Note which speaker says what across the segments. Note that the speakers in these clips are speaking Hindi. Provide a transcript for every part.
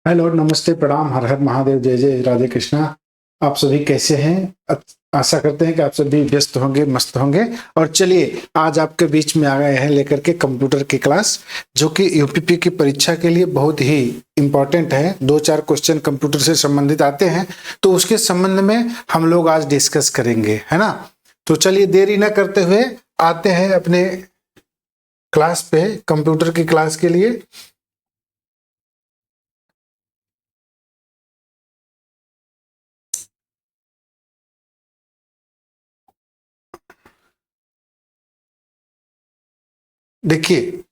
Speaker 1: हेलो, नमस्ते, प्रणाम, हर हर महादेव, जय जय राधे कृष्णा। आप सभी कैसे हैं? आशा करते हैं कि आप सभी व्यस्त होंगे, मस्त होंगे। और चलिए, आज आपके बीच में आ गए हैं लेकर के कंप्यूटर की क्लास, जो कि यूपीपी की परीक्षा के लिए बहुत ही इम्पोर्टेंट है। 2-4 क्वेश्चन कंप्यूटर से संबंधित आते हैं, तो उसके संबंध में हम लोग आज डिस्कस करेंगे, है ना। तो चलिए, देरी न करते हुए आते हैं अपने क्लास पे, कंप्यूटर की क्लास के लिए। देखिए,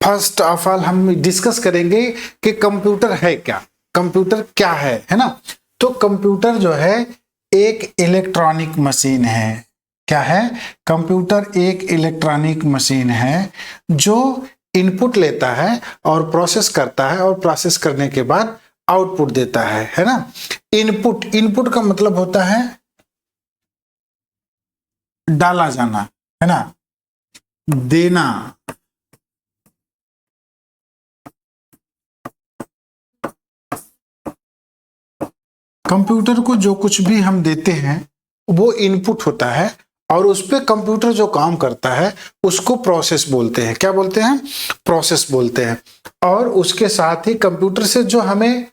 Speaker 1: फर्स्ट ऑफ ऑल हम डिस्कस करेंगे कि कंप्यूटर है क्या, कंप्यूटर क्या है ना। तो कंप्यूटर जो है एक इलेक्ट्रॉनिक मशीन है। क्या है? कंप्यूटर एक इलेक्ट्रॉनिक मशीन है जो इनपुट लेता है और प्रोसेस करता है, और प्रोसेस करने के बाद आउटपुट देता है ना। इनपुट, इनपुट का मतलब होता है डाला जाना, है ना, देना। कंप्यूटर को जो कुछ भी हम देते हैं वो इनपुट होता है, और उस पर कंप्यूटर जो काम करता है उसको प्रोसेस बोलते हैं। क्या बोलते हैं? प्रोसेस बोलते हैं। और उसके साथ ही कंप्यूटर से जो हमें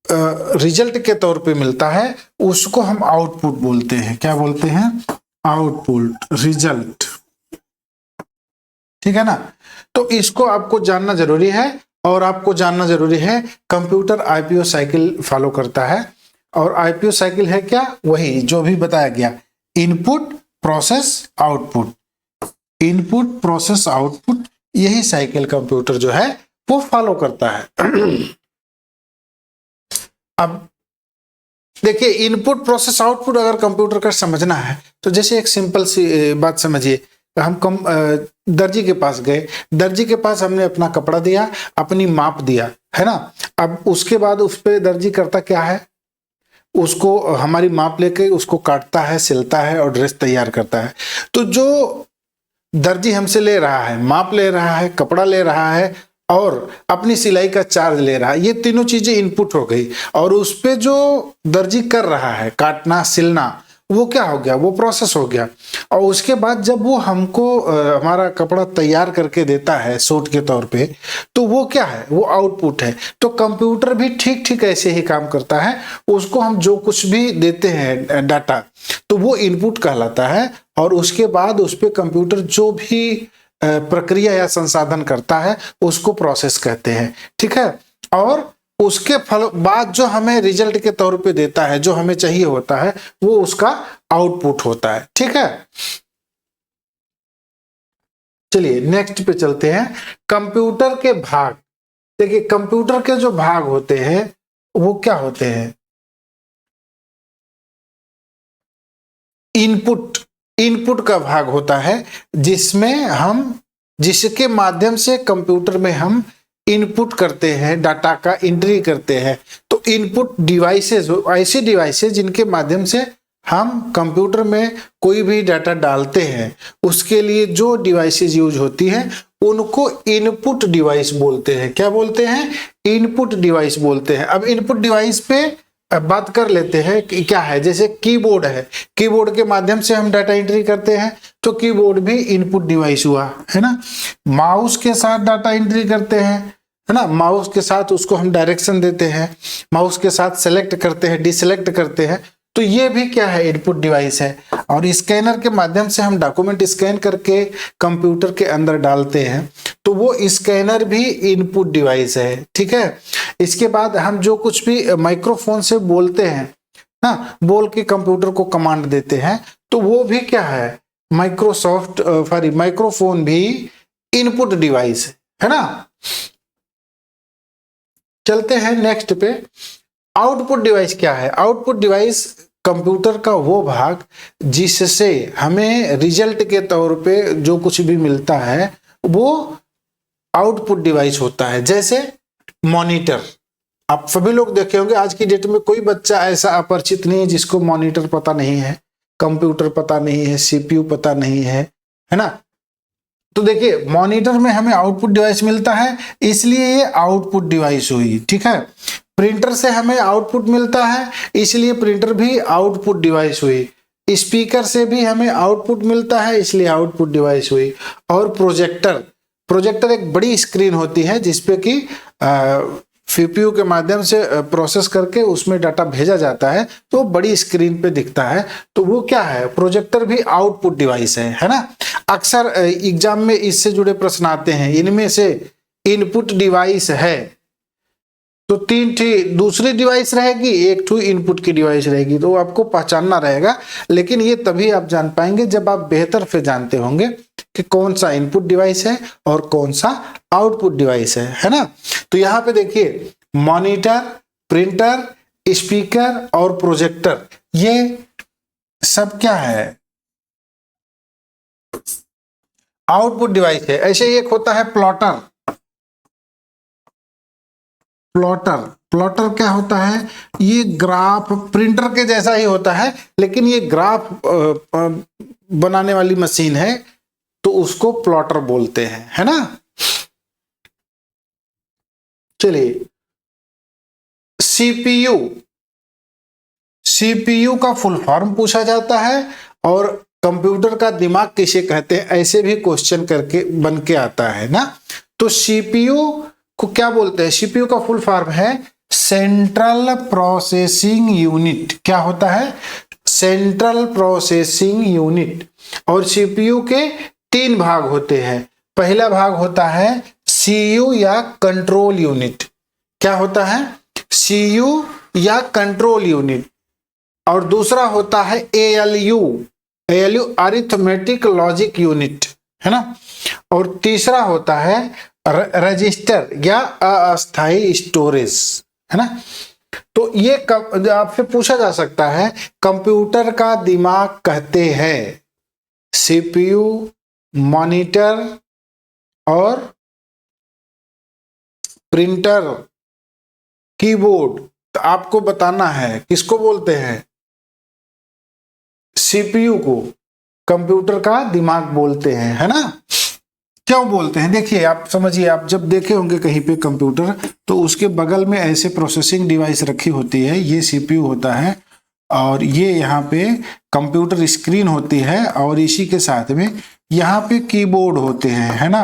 Speaker 1: रिजल्ट के तौर पे मिलता है उसको हम आउटपुट बोलते हैं। क्या बोलते हैं? Output, result. ठीक है ना। तो इसको आपको जानना जरूरी है, और आपको जानना जरूरी है कंप्यूटर आईपीओ साइकिल फॉलो करता है। और आईपीओ साइकिल है क्या? वही जो भी बताया गया, input process output, input process output, यही साइकिल कंप्यूटर जो है वो फॉलो करता है। अब देखिए, इनपुट प्रोसेस आउटपुट अगर कंप्यूटर का समझना है तो जैसे एक सिंपल सी बात समझिए। हम दर्जी के पास गए, दर्जी के पास हमने अपना कपड़ा दिया, अपनी माप दिया, है ना। अब उसके बाद उस पे दर्जी करता क्या है? उसको हमारी माप लेके उसको काटता है, सिलता है और ड्रेस तैयार करता है। तो जो दर्जी हमसे ले रहा है, माप ले रहा है, कपड़ा ले रहा है और अपनी सिलाई का चार्ज ले रहा है, ये तीनों चीजें इनपुट हो गई। और उस पे जो दर्जी कर रहा है, काटना, सिलना, वो क्या हो गया? वो प्रोसेस हो गया। और उसके बाद जब वो हमको हमारा कपड़ा तैयार करके देता है सूट के तौर पे, तो वो क्या है? वो आउटपुट है। तो कंप्यूटर भी ठीक ठीक ऐसे ही काम करता है। उसको हम जो कुछ भी देते हैं डाटा, तो वो इनपुट कहलाता है। और उसके बाद उस पे कंप्यूटर जो भी प्रक्रिया या संसाधन करता है उसको प्रोसेस कहते हैं। ठीक है। और उसके फल बाद जो हमें रिजल्ट के तौर पे देता है, जो हमें चाहिए होता है, वो उसका आउटपुट होता है। ठीक है। चलिए नेक्स्ट पे चलते हैं। कंप्यूटर के भाग। देखिए, कंप्यूटर के जो भाग होते हैं वो क्या होते हैं? इनपुट, इनपुट का भाग होता है जिसमें हम, जिसके माध्यम से कंप्यूटर में हम इनपुट करते हैं, डाटा का एंट्री करते हैं। तो इनपुट डिवाइसेस, ऐसे डिवाइसेस जिनके माध्यम से हम कंप्यूटर में कोई भी डाटा डालते हैं, उसके लिए जो डिवाइसेस यूज होती है उनको इनपुट डिवाइस बोलते हैं। क्या बोलते हैं? इनपुट डिवाइस बोलते हैं। अब इनपुट डिवाइस पे अब बात कर लेते हैं कि क्या है। जैसे कीबोर्ड है, कीबोर्ड के माध्यम से हम डाटा एंट्री करते हैं, तो कीबोर्ड भी इनपुट डिवाइस हुआ, है ना। माउस के साथ डाटा एंट्री करते हैं, है ना। माउस के साथ उसको हम डायरेक्शन देते हैं, माउस के साथ सेलेक्ट करते हैं, डिसेलेक्ट करते हैं, तो ये भी क्या है? इनपुट डिवाइस है। और स्कैनर के माध्यम से हम डॉक्यूमेंट स्कैन करके कंप्यूटर के अंदर डालते हैं, तो वो स्कैनर भी इनपुट डिवाइस है। ठीक है। इसके बाद हम जो कुछ भी माइक्रोफोन से बोलते हैं ना, बोल के कंप्यूटर को कमांड देते हैं, तो वो भी क्या है? माइक्रोफोन भी इनपुट डिवाइस है ना। चलते हैं नेक्स्ट पे। आउटपुट डिवाइस क्या है? आउटपुट डिवाइस कंप्यूटर का वो भाग जिससे हमें रिजल्ट के तौर पे जो कुछ भी मिलता है वो आउटपुट डिवाइस होता है। जैसे मॉनिटर, आप सभी लोग देखे होंगे, आज की डेट में कोई बच्चा ऐसा अपरिचित नहीं है जिसको मॉनिटर पता नहीं है, कंप्यूटर पता नहीं है, सीपीयू पता नहीं है ना। तो देखिए मॉनिटर में हमें आउटपुट डिवाइस मिलता है, इसलिए ये आउटपुट डिवाइस हुई, ठीक है। प्रिंटर से हमें आउटपुट मिलता है, इसलिए प्रिंटर भी आउटपुट डिवाइस हुई। स्पीकर से भी हमें आउटपुट मिलता है, इसलिए आउटपुट डिवाइस हुई। और प्रोजेक्टर, प्रोजेक्टर एक बड़ी स्क्रीन होती है जिसपे कि सीपीयू के माध्यम से प्रोसेस करके उसमें डाटा भेजा जाता है, तो बड़ी स्क्रीन पे दिखता है, तो वो क्या है, प्रोजेक्टर भी आउटपुट डिवाइस है ना। अक्सर एग्जाम में इससे जुड़े प्रश्न आते हैं, इनमें से इनपुट डिवाइस है तो 3 थी दूसरी डिवाइस रहेगी, 1 ठू इनपुट की डिवाइस रहेगी, तो आपको पहचानना रहेगा। लेकिन ये तभी आप जान पाएंगे जब आप बेहतर से जानते होंगे कि कौन सा इनपुट डिवाइस है और कौन सा आउटपुट डिवाइस है ना। तो यहाँ पे देखिए मॉनिटर, प्रिंटर, स्पीकर और प्रोजेक्टर, ये सब क्या है, आउटपुट डिवाइस है। ऐसे ही एक होता है प्लॉटर। प्लॉटर, प्लॉटर क्या होता है, ये ग्राफ प्रिंटर के जैसा ही होता है, लेकिन ये ग्राफ बनाने वाली मशीन है, तो उसको प्लॉटर बोलते हैं, है ना। चलिए सीपीयू, सीपीयू का फुल फॉर्म पूछा जाता है, और कंप्यूटर का दिमाग किसे कहते हैं, ऐसे भी क्वेश्चन करके बन के आता है ना। तो सीपीयू को क्या बोलते हैं, सीपीयू का फुल फॉर्म है सेंट्रल प्रोसेसिंग यूनिट। क्या होता है, सेंट्रल प्रोसेसिंग यूनिट। और सीपीयू के 3 भाग होते हैं। पहला भाग होता है सीयू या कंट्रोल यूनिट। क्या होता है, सीयू या कंट्रोल यूनिट। और दूसरा होता है ALU, ALU arithmetic logic unit, है ना। और तीसरा होता है रजिस्टर या अस्थायी स्टोरेज, है ना। तो ये आपसे पूछा जा सकता है, कंप्यूटर का दिमाग कहते हैं सीपीयू, मॉनिटर और प्रिंटर, कीबोर्ड। तो आपको बताना है किसको बोलते हैं, सीपीयू को कंप्यूटर का दिमाग बोलते हैं, है ना। क्यों बोलते हैं, देखिए आप समझिए, आप जब देखे होंगे कहीं पे कंप्यूटर, तो उसके बगल में ऐसे प्रोसेसिंग डिवाइस रखी होती है, ये सीपीयू होता है, और ये यहाँ पे कंप्यूटर स्क्रीन होती है, और इसी के साथ में यहाँ पे कीबोर्ड होते हैं, है ना।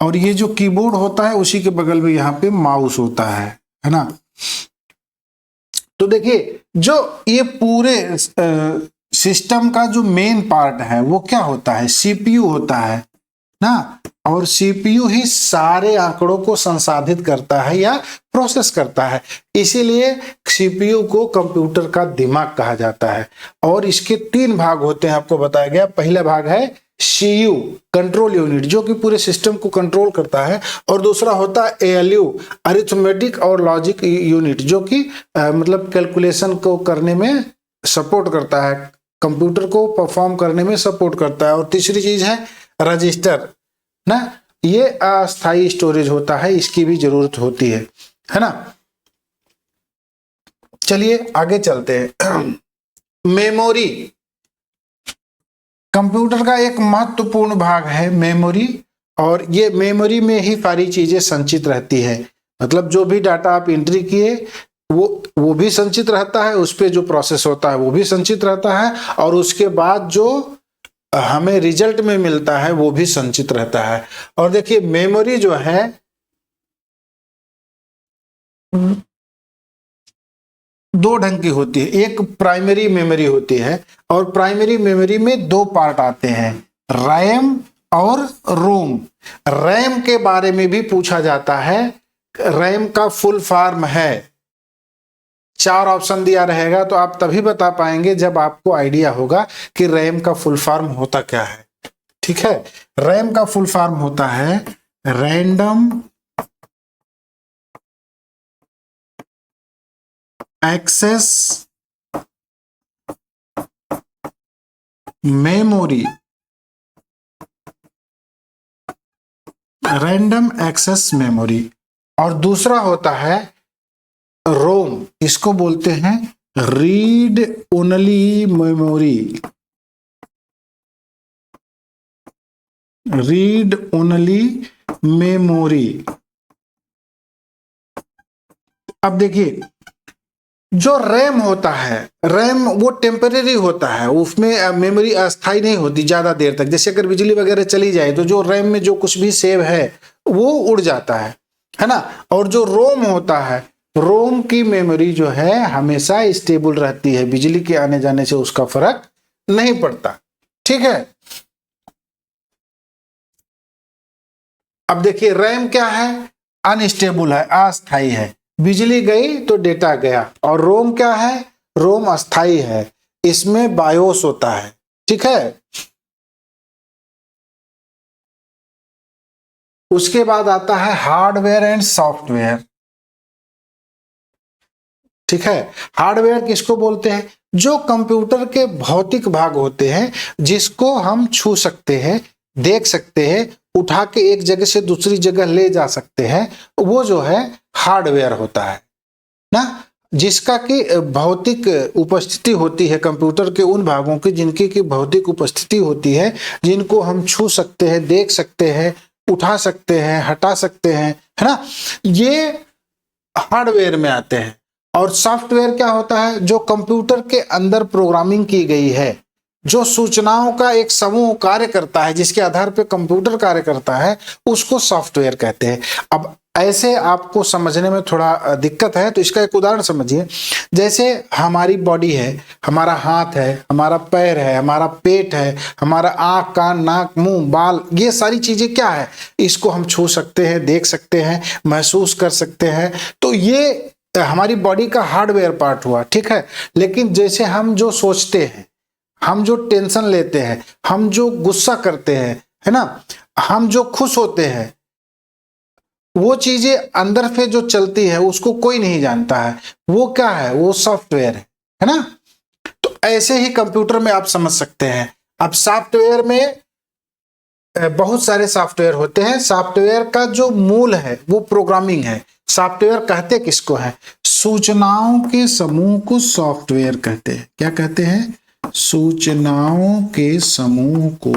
Speaker 1: और ये जो कीबोर्ड होता है उसी के बगल में यहाँ पे माउस होता है ना। तो देखिए जो ये पूरे सिस्टम का जो मेन पार्ट है वो क्या होता है, सीपीयू होता है ना। और सीपीयू ही सारे आंकड़ों को संसाधित करता है या प्रोसेस करता है, इसीलिए सीपीयू को कंप्यूटर का दिमाग कहा जाता है। और इसके 3 भाग होते हैं, आपको बताया गया। पहला भाग है सीयू, कंट्रोल यूनिट, जो कि पूरे सिस्टम को कंट्रोल करता है। और दूसरा होता है एएलयू, अरिथमेटिक और लॉजिक यूनिट, जो कि मतलब कैलकुलेशन को करने में सपोर्ट करता है, कंप्यूटर को परफॉर्म करने में सपोर्ट करता है। और तीसरी चीज है रजिस्टर ना, ये अस्थायी स्टोरेज होता है, इसकी भी जरूरत होती है ना। चलिए आगे चलते हैं। मेमोरी, कंप्यूटर का एक महत्वपूर्ण भाग है मेमोरी, और ये मेमोरी में ही सारी चीजें संचित रहती है। मतलब जो भी डाटा आप एंट्री किए वो भी संचित रहता है, उस पर जो प्रोसेस होता है वो भी संचित रहता है, और उसके बाद जो हमें रिजल्ट में मिलता है वो भी संचित रहता है। और देखिए मेमोरी जो है 2 ढंग की होती है, एक प्राइमरी मेमोरी होती है, और प्राइमरी मेमोरी में 2 पार्ट आते हैं, रैम और रोम। रैम के बारे में भी पूछा जाता है, रैम का फुल फॉर्म है, 4 ऑप्शन दिया रहेगा, तो आप तभी बता पाएंगे जब आपको आइडिया होगा कि रैम का फुल फॉर्म होता क्या है, ठीक है। रैम का फुल फॉर्म होता है random access memory, random access memory. और दूसरा होता है रोम, इसको बोलते हैं read only memory. Read only memory. अब देखिए, जो रैम होता है, रैम वो टेम्परेरी होता है, उसमें मेमोरी अस्थाई नहीं होती ज्यादा देर तक। जैसे अगर बिजली वगैरह चली जाए तो जो रैम में जो कुछ भी सेव है वो उड़ जाता है ना। और जो रोम होता है, रोम की मेमोरी जो है हमेशा स्टेबल रहती है, बिजली के आने जाने से उसका फर्क नहीं पड़ता। ठीक है। अब देखिए, रैम क्या है, अनस्टेबल है, अस्थाई है, बिजली गई तो डेटा गया। और रोम क्या है, रोम अस्थाई है, इसमें बायोस होता है। ठीक है। उसके बाद आता है हार्डवेयर एंड सॉफ्टवेयर। ठीक है। हार्डवेयर किसको बोलते हैं, जो कंप्यूटर के भौतिक भाग होते हैं, जिसको हम छू सकते हैं, देख सकते हैं, उठा के एक जगह से दूसरी जगह ले जा सकते हैं, वो जो है हार्डवेयर होता है ना। जिसका कि भौतिक उपस्थिति होती है, कंप्यूटर के उन भागों की जिनकी की भौतिक उपस्थिति होती है, जिनको हम छू सकते हैं, देख सकते हैं, उठा सकते हैं, हटा सकते हैं, है ना। ये हार्डवेयर में आते हैं। और सॉफ्टवेयर क्या होता है, जो कंप्यूटर के अंदर प्रोग्रामिंग की गई है, जो सूचनाओं का एक समूह कार्य करता है, जिसके आधार पर कंप्यूटर कार्य करता है, उसको सॉफ्टवेयर कहते हैं। अब ऐसे आपको समझने में थोड़ा दिक्कत है तो इसका एक उदाहरण समझिए। जैसे हमारी बॉडी है, हमारा हाथ है, हमारा पैर है, हमारा पेट है, हमारा आँख, कान, नाक, मुंह, बाल, ये सारी चीजें क्या है, इसको हम छू सकते हैं, देख सकते हैं, महसूस कर सकते हैं। तो ये हमारी बॉडी का हार्डवेयर पार्ट हुआ। ठीक है। लेकिन जैसे हम जो सोचते हैं, हम जो टेंशन लेते हैं, हम जो गुस्सा करते हैं, है ना, हम जो खुश होते हैं, वो चीजें अंदर से जो चलती है उसको कोई नहीं जानता है, वो क्या है, वो सॉफ्टवेयर है ना। तो ऐसे ही कंप्यूटर में आप समझ सकते हैं। अब सॉफ्टवेयर में बहुत सारे सॉफ्टवेयर होते हैं। सॉफ्टवेयर का जो मूल है वो प्रोग्रामिंग है। सॉफ्टवेयर कहते किसको है, सूचनाओं के समूह को सॉफ्टवेयर कहते हैं। क्या कहते हैं, सूचनाओं के समूह को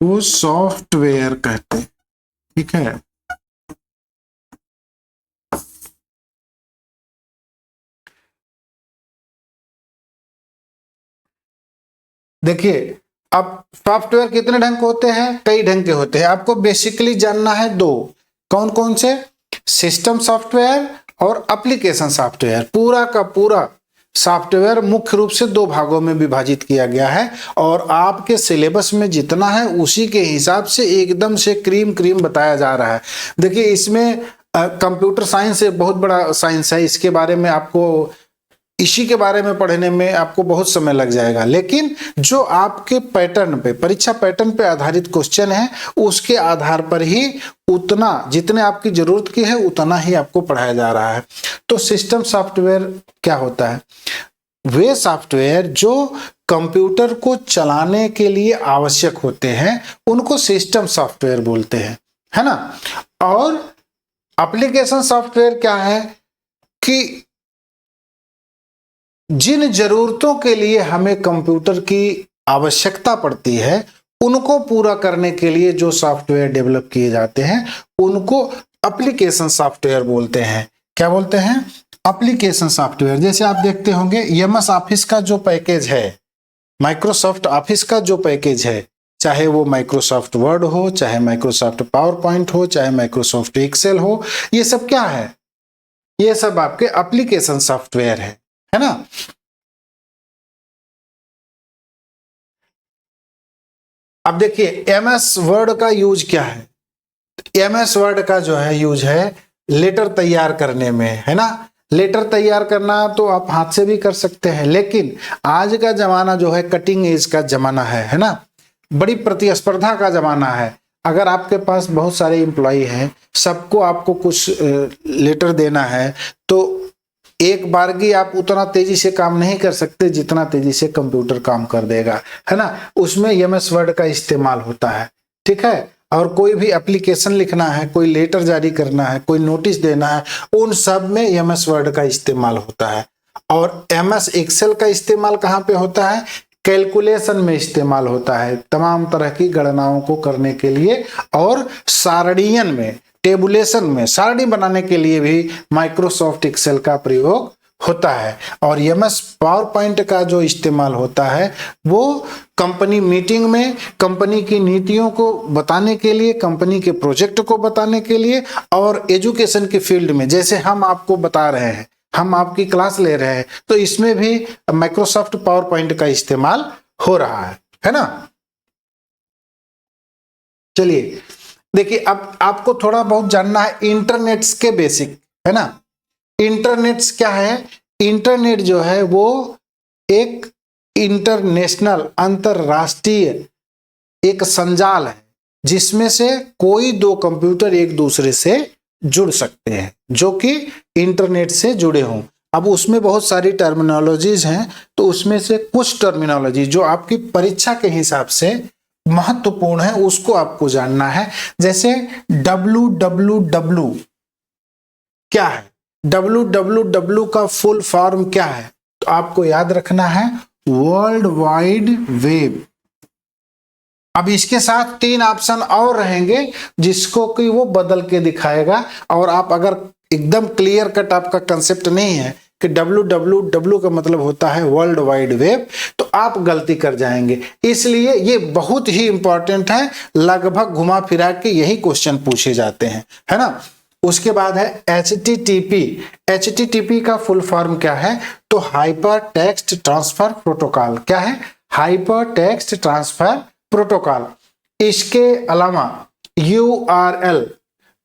Speaker 1: वो सॉफ्टवेयर कहते हैं। ठीक है। देखिए, अब सॉफ्टवेयर कितने ढंग के होते हैं, कई ढंग के होते हैं। आपको बेसिकली जानना है दो, कौन कौन से, सिस्टम सॉफ्टवेयर और एप्लीकेशन सॉफ्टवेयर। पूरा का पूरा सॉफ्टवेयर मुख्य रूप से दो भागों में विभाजित किया गया है, और आपके सिलेबस में जितना है उसी के हिसाब से एकदम से क्रीम क्रीम बताया जा रहा है। देखिए, इसमें कंप्यूटर साइंस एक बहुत बड़ा साइंस है, इसके बारे में आपको, इसी के बारे में पढ़ने में आपको बहुत समय लग जाएगा। लेकिन जो आपके पैटर्न पे, परीक्षा पैटर्न पे आधारित क्वेश्चन है, उसके आधार पर ही उतना, जितने आपकी जरूरत की है उतना ही आपको पढ़ाया जा रहा है। तो सिस्टम सॉफ्टवेयर क्या होता है, वे सॉफ्टवेयर जो कंप्यूटर को चलाने के लिए आवश्यक होते हैं उनको सिस्टम सॉफ्टवेयर बोलते हैं, है ना। और एप्लीकेशन सॉफ्टवेयर क्या है कि जिन जरूरतों के लिए हमें कंप्यूटर की आवश्यकता पड़ती है उनको पूरा करने के लिए जो सॉफ्टवेयर डेवलप किए जाते हैं उनको एप्लीकेशन सॉफ्टवेयर बोलते हैं। क्या बोलते हैं, एप्लीकेशन सॉफ्टवेयर। जैसे आप देखते होंगे एमएस ऑफिस का जो पैकेज है, माइक्रोसॉफ्ट ऑफिस का जो पैकेज है, चाहे वो माइक्रोसॉफ्ट वर्ड हो, चाहे माइक्रोसॉफ्ट पावर पॉइंट हो, चाहे माइक्रोसॉफ्ट एक्सेल हो, ये सब क्या है, ये सब आपके एप्लीकेशन सॉफ्टवेयर है ना। अब देखिए, एमएस वर्ड का यूज क्या है, एमएस वर्ड का जो है यूज है लेटर तैयार करने में, है ना। लेटर तैयार करना तो आप हाथ से भी कर सकते हैं, लेकिन आज का जमाना जो है कटिंग एज का जमाना है ना, बड़ी प्रतिस्पर्धा का जमाना है। अगर आपके पास बहुत सारे एम्प्लॉय हैं, सबको आपको कुछ लेटर देना है, तो एक बारगी आप उतना तेजी से काम नहीं कर सकते जितना तेजी से कंप्यूटर काम कर देगा, है ना। उसमें एमएस वर्ड का इस्तेमाल होता है। ठीक है। और कोई भी एप्लीकेशन लिखना है, कोई लेटर जारी करना है, कोई नोटिस देना है, उन सब में एमएस वर्ड का इस्तेमाल होता है। और एमएस एक्सेल का इस्तेमाल कहाँ पे होता है? कैलकुलेशन में इस्तेमाल होता है, तमाम तरह की गणनाओं को करने के लिए, और सारणियन में, टेबुलेशन में, सारणी बनाने के लिए भी माइक्रोसॉफ्ट एक्सेल का प्रयोग होता है। और एमएस पावर पॉइंट का जो इस्तेमाल होता है वो कंपनी मीटिंग में, कंपनी की नीतियों को बताने के लिए, कंपनी के प्रोजेक्ट को बताने के लिए, और एजुकेशन के फील्ड में, जैसे हम आपको बता रहे हैं, हम आपकी क्लास ले रहे हैं, तो इसमें भी माइक्रोसॉफ्ट पावर पॉइंट का इस्तेमाल हो रहा है ना। चलिए देखिए, अब आपको थोड़ा बहुत जानना है इंटरनेट्स के बेसिक, है ना। इंटरनेट्स क्या है? इंटरनेट जो है वो एक इंटरनेशनल, अंतरराष्ट्रीय एक संजाल है जिसमें से कोई दो कंप्यूटर एक दूसरे से जुड़ सकते हैं, जो कि इंटरनेट से जुड़े हों। अब उसमें बहुत सारी टर्मिनोलॉजीज हैं, तो उसमें से कुछ टर्मिनोलॉजी जो आपकी परीक्षा के हिसाब से महत्वपूर्ण है उसको आपको जानना है। जैसे www क्या है? www का फुल फॉर्म क्या है? तो आपको याद रखना है वर्ल्ड वाइड वेब। अब इसके साथ 3 ऑप्शन और रहेंगे जिसको कि वो बदल के दिखाएगा, और आप अगर एकदम क्लियर कट आपका कंसेप्ट नहीं है कि www का मतलब होता है वर्ल्ड वाइड वेब, तो आप गलती कर जाएंगे। इसलिए ये बहुत ही इंपॉर्टेंट है, लगभग घुमा फिरा के यही क्वेश्चन पूछे जाते हैं, है ना। उसके बाद है HTTP। HTTP का फुल फॉर्म क्या है? तो हाइपर टेक्स्ट ट्रांसफर प्रोटोकॉल। क्या है? Hyper text transfer protocol. इसके अलावा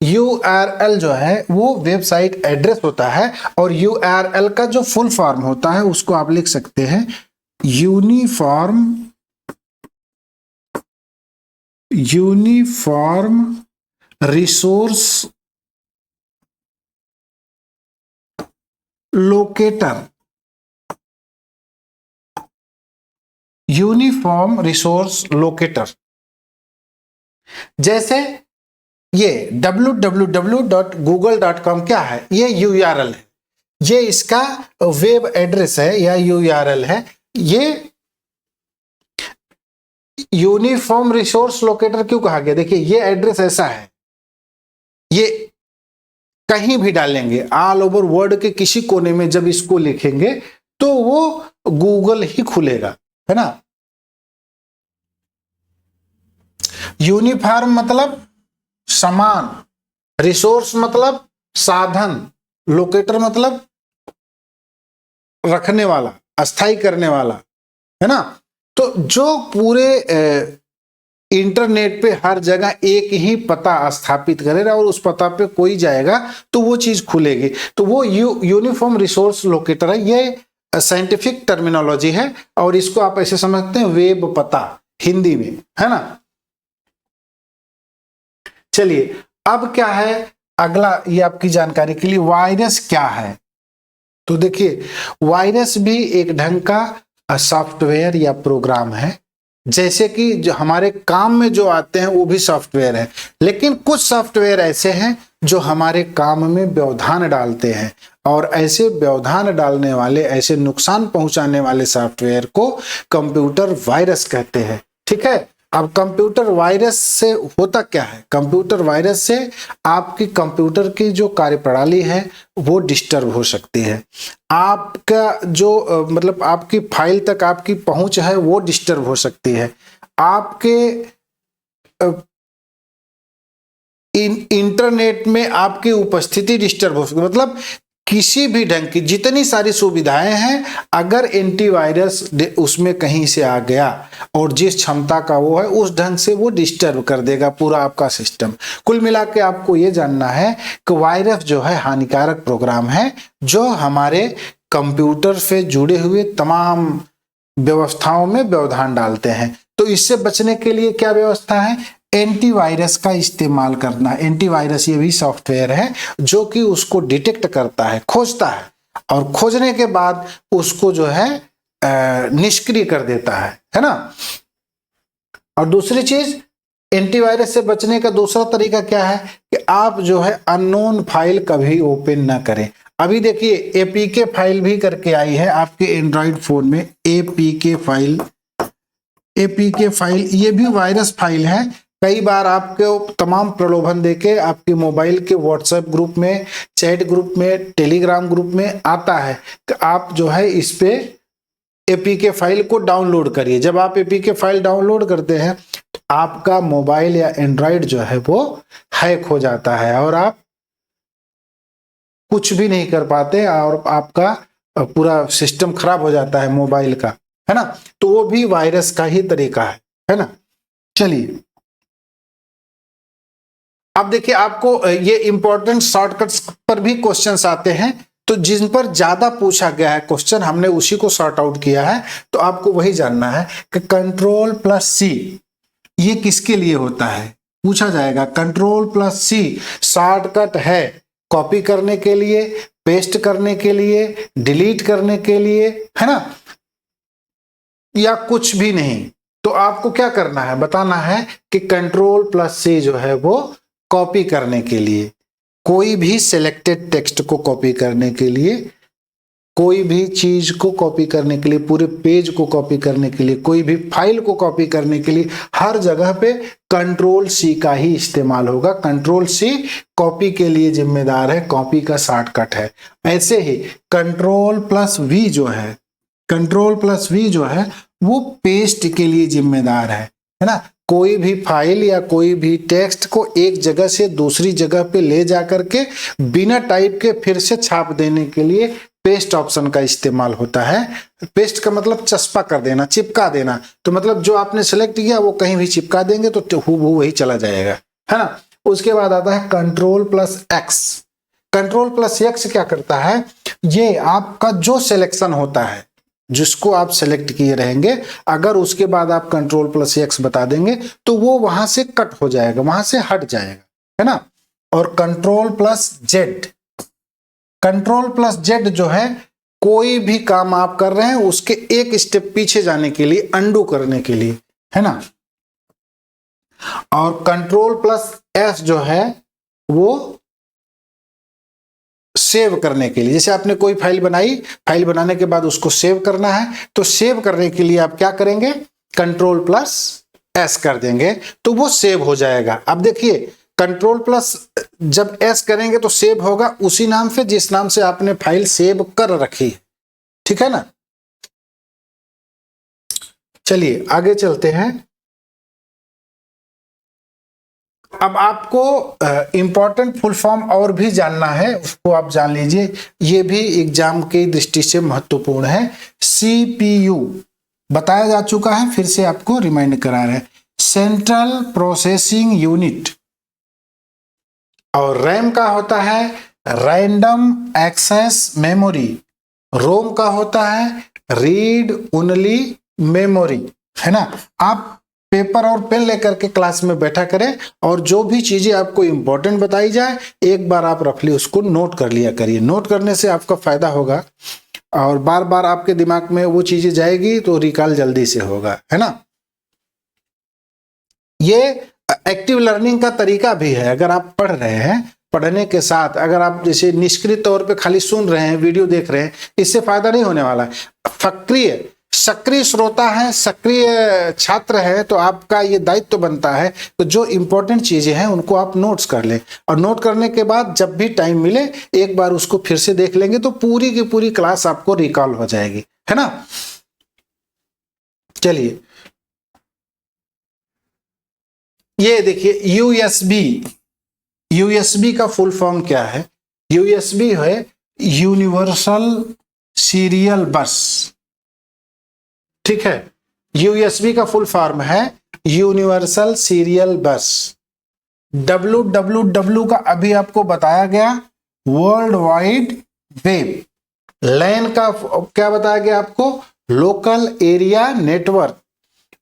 Speaker 1: URL जो है वो वेबसाइट एड्रेस होता है, और URL का जो फुल फॉर्म होता है उसको आप लिख सकते हैं uniform resource locator. Uniform resource locator. जैसे ये www.google.com क्या है? ये URL है, ये इसका वेब एड्रेस है या URL है। ये यूनिफॉर्म रिसोर्स लोकेटर क्यों कहा गया? देखिए ये एड्रेस ऐसा है, ये कहीं भी डालेंगे, ऑल ओवर वर्ल्ड के किसी कोने में जब इसको लिखेंगे तो वो गूगल ही खुलेगा, है ना। यूनिफॉर्म मतलब समान, रिसोर्स मतलब साधन, लोकेटर मतलब रखने वाला, अस्थाई करने वाला, है ना। तो जो पूरे इंटरनेट पे हर जगह एक ही पता स्थापित करेगा और उस पता पे कोई जाएगा तो वो चीज खुलेगी, तो वो यूनिफॉर्म रिसोर्स लोकेटर है। ये साइंटिफिक टर्मिनोलॉजी है, और इसको आप ऐसे समझते हैं वेब पता हिंदी में, है ना। चलिए अब क्या है अगला, ये आपकी जानकारी के लिए, वायरस क्या है? तो देखिए वायरस भी एक ढंग का सॉफ्टवेयर या प्रोग्राम है, जैसे कि जो हमारे काम में जो आते हैं वो भी सॉफ्टवेयर है, लेकिन कुछ सॉफ्टवेयर ऐसे हैं जो हमारे काम में व्यवधान डालते हैं, और ऐसे व्यवधान डालने वाले, ऐसे नुकसान पहुंचाने वाले सॉफ्टवेयर को कंप्यूटर वायरस कहते हैं। ठीक है। अब कंप्यूटर वायरस से होता क्या है? कंप्यूटर वायरस से आपकी कंप्यूटर की जो कार्यप्रणाली है वो डिस्टर्ब हो सकती है, आपका जो मतलब आपकी फाइल तक आपकी पहुंच है वो डिस्टर्ब हो सकती है, आपके इंटरनेट में आपकी उपस्थिति डिस्टर्ब हो सकती है। मतलब किसी भी ढंग की जितनी सारी सुविधाएं हैं, अगर एंटीवायरस उसमें कहीं से आ गया और जिस क्षमता का वो है उस ढंग से वो डिस्टर्ब कर देगा पूरा आपका सिस्टम। कुल मिला के आपको ये जानना है कि वायरस जो है हानिकारक प्रोग्राम है जो हमारे कंप्यूटर से जुड़े हुए तमाम व्यवस्थाओं में व्यवधान डालते हैं। तो इससे बचने के लिए क्या व्यवस्था है? एंटीवायरस का इस्तेमाल करना। एंटीवायरस ये भी सॉफ्टवेयर है जो कि उसको डिटेक्ट करता है, खोजता है, और खोजने के बाद उसको जो है निष्क्रिय कर देता है ना। और दूसरी चीज एंटीवायरस से बचने का दूसरा तरीका क्या है कि आप जो है अननोन फाइल कभी ओपन ना करें। अभी देखिए एपीके फाइल भी करके आई है आपके एंड्रॉइड फोन में, एपीके फाइल, एपीके फाइल ये भी वायरस फाइल है। कई बार आपको तमाम प्रलोभन देके आपके मोबाइल के व्हाट्सएप ग्रुप में, चैट ग्रुप में, टेलीग्राम ग्रुप में आता है कि आप जो है इस पे एपीके फाइल को डाउनलोड करिए। जब आप एपीके फाइल डाउनलोड करते हैं तो आपका मोबाइल या एंड्रॉइड जो है वो हैक हो जाता है और आप कुछ भी नहीं कर पाते और आपका पूरा सिस्टम खराब हो जाता है मोबाइल का, है ना। तो वो भी वायरस का ही तरीका है ना। चलिए अब देखिए आपको ये इंपॉर्टेंट शॉर्टकट्स पर भी क्वेश्चंस आते हैं, तो जिन पर ज्यादा पूछा गया है क्वेश्चन हमने उसी को सॉर्ट आउट किया है। तो आपको वही जानना है कि कंट्रोल प्लस सी ये किसके लिए होता है, पूछा जाएगा। कंट्रोल प्लस सी शॉर्टकट है कॉपी करने के लिए, पेस्ट करने के लिए, डिलीट करने के लिए, है ना, या कुछ भी नहीं। तो आपको क्या करना है, बताना है कि कंट्रोल प्लस सी जो है वो कॉपी करने के लिए, कोई भी सिलेक्टेड टेक्स्ट को कॉपी करने के लिए, कोई भी चीज को कॉपी करने के लिए, पूरे पेज को कॉपी करने के लिए, कोई भी फाइल को कॉपी करने के लिए हर जगह पे कंट्रोल सी का ही इस्तेमाल होगा। कंट्रोल सी कॉपी के लिए जिम्मेदार है, कॉपी का शॉर्टकट है। ऐसे ही कंट्रोल प्लस वी जो है, कंट्रोल प्लस वी जो है वो पेस्ट के लिए जिम्मेदार है ना। कोई भी फाइल या कोई भी टेक्स्ट को एक जगह से दूसरी जगह पे ले जाकर के बिना टाइप के फिर से छाप देने के लिए पेस्ट ऑप्शन का इस्तेमाल होता है। पेस्ट का मतलब चस्पा कर देना, चिपका देना। तो मतलब जो आपने सेलेक्ट किया वो कहीं भी चिपका देंगे तो हूबहू वही चला जाएगा, है ना। उसके बाद आता है control plus x. Control plus x क्या करता है, ये आपका जो सिलेक्शन होता है जिसको आप सेलेक्ट किए रहेंगे, अगर उसके बाद आप कंट्रोल प्लस एक्स बता देंगे तो वो वहां से कट हो जाएगा, वहां से हट जाएगा, है ना। और control plus Z, control plus Z जो है कोई भी काम आप कर रहे हैं उसके एक स्टेप पीछे जाने के लिए, अंडू करने के लिए, है ना। और कंट्रोल प्लस एस जो है वो सेव करने के लिए। जैसे आपने कोई फाइल बनाई, फाइल बनाने के बाद उसको सेव करना है, तो सेव करने के लिए आप क्या करेंगे, कंट्रोल प्लस एस कर देंगे तो वो सेव हो जाएगा। अब देखिए कंट्रोल प्लस जब एस करेंगे तो सेव होगा उसी नाम से जिस नाम से आपने फाइल सेव कर रखी, ठीक है ना। चलिए आगे चलते हैं। अब आपको इंपॉर्टेंट फुल फॉर्म और भी जानना है, उसको आप जान लीजिए, ये भी एग्जाम की दृष्टि से महत्वपूर्ण है। सीपीयू बताया जा चुका है, फिर से आपको रिमाइंड करा रहे हैं, सेंट्रल प्रोसेसिंग यूनिट। और रैम का होता है रैंडम एक्सेस मेमोरी, रोम का होता है रीड ओनली मेमोरी, है ना। आप पेपर और पेन लेकर के क्लास में बैठा करें और जो भी चीजें आपको इंपॉर्टेंट बताई जाए एक बार आप रफली उसको नोट कर लिया करिए। नोट करने से आपका फायदा होगा और बार बार आपके दिमाग में वो चीजें जाएगी तो रिकॉल जल्दी से होगा, है ना। ये एक्टिव लर्निंग का तरीका भी है। अगर आप पढ़ रहे हैं, पढ़ने के साथ अगर आप जैसे निष्क्रिय तौर पे खाली सुन रहे हैं, वीडियो देख रहे हैं, इससे फायदा नहीं होने वाला है। सक्रिय श्रोता है, सक्रिय छात्र है, तो आपका ये दायित्व तो बनता है तो जो इंपॉर्टेंट चीजें हैं उनको आप नोट्स कर लें और नोट करने के बाद जब भी टाइम मिले एक बार उसको फिर से देख लेंगे तो पूरी की पूरी क्लास आपको रिकॉल हो जाएगी, है ना। चलिए ये देखिए यूएसबी का फुल फॉर्म क्या है। यूएसबी है यूनिवर्सल सीरियल बस, ठीक है। यूएसबी का फुल फॉर्म है यूनिवर्सल सीरियल बस। www का अभी आपको बताया गया वर्ल्ड वाइड वेब। लैन का क्या बताया गया आपको, लोकल एरिया नेटवर्क।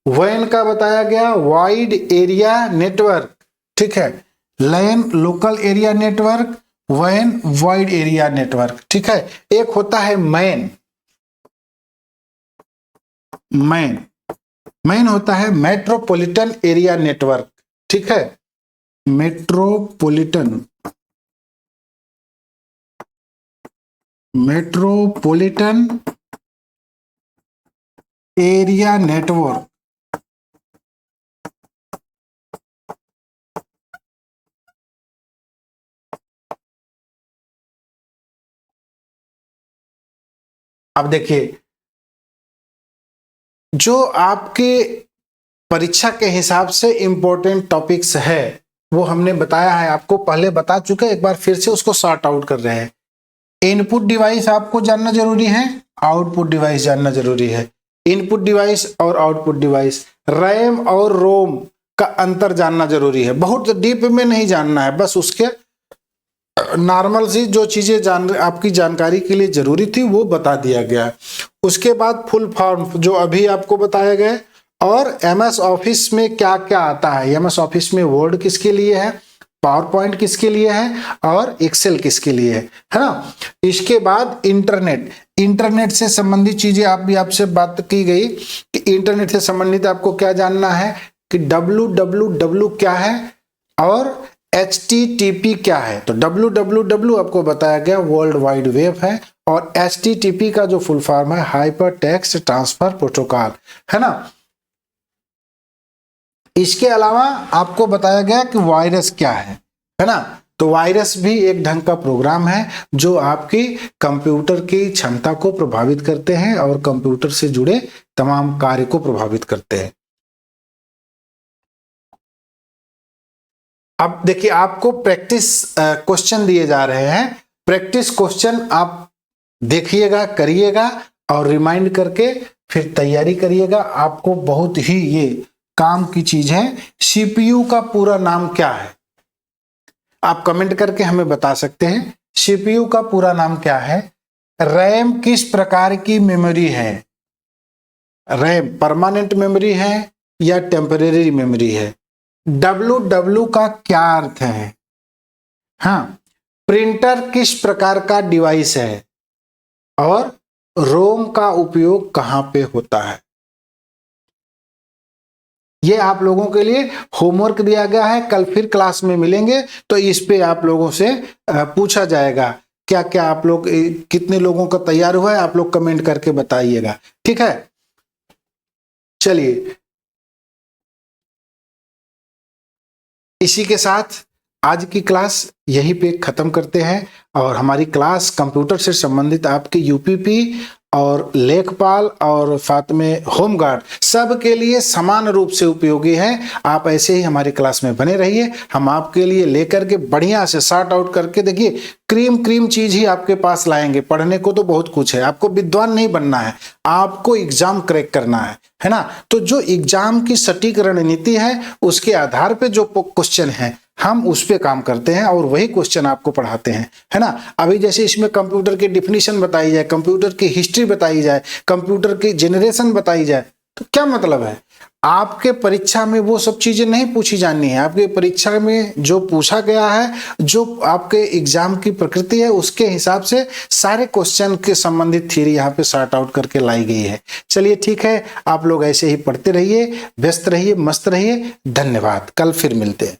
Speaker 1: वैन का बताया गया वाइड एरिया नेटवर्क, ठीक है। लैन लोकल एरिया नेटवर्क, वैन वाइड एरिया नेटवर्क, ठीक है। एक होता है मैन होता है मेट्रोपॉलिटन एरिया नेटवर्क, ठीक है, मेट्रोपॉलिटन एरिया नेटवर्क। अब देखिए, जो आपके परीक्षा के हिसाब से इंपॉर्टेंट टॉपिक्स है वो हमने बताया है, आपको पहले बता चुके, एक बार फिर से उसको सॉर्ट आउट कर रहे हैं। इनपुट डिवाइस आपको जानना जरूरी है, आउटपुट डिवाइस जानना जरूरी है। इनपुट डिवाइस और आउटपुट डिवाइस, रैम और रोम का अंतर जानना जरूरी है, बहुत डीप में नहीं जानना है, बस उसके नॉर्मल सी जो चीजें आपकी जानकारी के लिए जरूरी थी वो बता दिया गया। उसके बाद फुल फॉर्म जो अभी आपको बताया गया, और एमएस ऑफिस में क्या क्या आता है। एमएस ऑफिस में वर्ड किसके लिए है, पावर पॉइंट किसके लिए है, और एक्सेल किसके लिए है ना। इसके बाद इंटरनेट से संबंधित चीजें आपसे बात की गई कि इंटरनेट से संबंधित आपको क्या जानना है कि www क्या है और HTTP क्या है। तो www आपको बताया गया वर्ल्ड वाइड वेब है, और HTTP का जो फुल फॉर्म है हाइपर टेक्स्ट ट्रांसफर प्रोटोकॉल है ना। इसके अलावा आपको बताया गया कि वायरस क्या है ना। तो वायरस भी एक ढंग का प्रोग्राम है जो आपकी कंप्यूटर की क्षमता को प्रभावित करते हैं और कंप्यूटर से जुड़े तमाम कार्य को प्रभावित करते हैं। अब देखिए, आपको प्रैक्टिस क्वेश्चन दिए जा रहे हैं। प्रैक्टिस क्वेश्चन आप देखिएगा, करिएगा और रिमाइंड करके फिर तैयारी करिएगा। आपको बहुत ही ये काम की चीज है। सीपीयू का पूरा नाम क्या है, आप कमेंट करके हमें बता सकते हैं। सीपीयू का पूरा नाम क्या है। रैम किस प्रकार की मेमोरी है, रैम परमानेंट मेमोरी है या टेम्परेरी मेमोरी है। डब्ल्यू का क्या अर्थ है। हाँ, प्रिंटर किस प्रकार का डिवाइस है, और रोम का उपयोग कहां पे होता है। ये आप लोगों के लिए होमवर्क दिया गया है, कल फिर क्लास में मिलेंगे तो इस पे आप लोगों से पूछा जाएगा। क्या क्या आप लोग, कितने लोगों का तैयार हुआ है, आप लोग कमेंट करके बताइएगा, ठीक है। चलिए, इसी के साथ आज की क्लास यहीं पे खत्म करते हैं। और हमारी क्लास कंप्यूटर से संबंधित आपके यूपीपी और लेखपाल और साथ में होमगार्ड सब के लिए समान रूप से उपयोगी है। आप ऐसे ही हमारी क्लास में बने रहिए, हम आपके लिए लेकर के बढ़िया से सॉर्ट आउट करके, देखिए क्रीम चीज ही आपके पास लाएंगे। पढ़ने को तो बहुत कुछ है, आपको विद्वान नहीं बनना है, आपको एग्जाम क्रैक करना है ना। तो जो एग्जाम की सटीक रणनीति है उसके आधार पे जो क्वेश्चन है हम उस पे काम करते हैं और वही क्वेश्चन आपको पढ़ाते हैं, है ना। अभी जैसे इसमें कंप्यूटर की डिफिनीशन बताई जाए, कंप्यूटर की हिस्ट्री बताई जाए, कंप्यूटर की जनरेशन बताई जाए, तो क्या मतलब है। आपके परीक्षा में वो सब चीजें नहीं पूछी जानी है। आपके परीक्षा में जो पूछा गया है, जो आपके एग्जाम की प्रकृति है, उसके हिसाब से सारे क्वेश्चन के संबंधित थ्योरी यहाँ पे सॉर्ट आउट करके लाई गई है। चलिए ठीक है, आप लोग ऐसे ही पढ़ते रहिए, व्यस्त रहिए, मस्त रहिए। धन्यवाद, कल फिर मिलते हैं।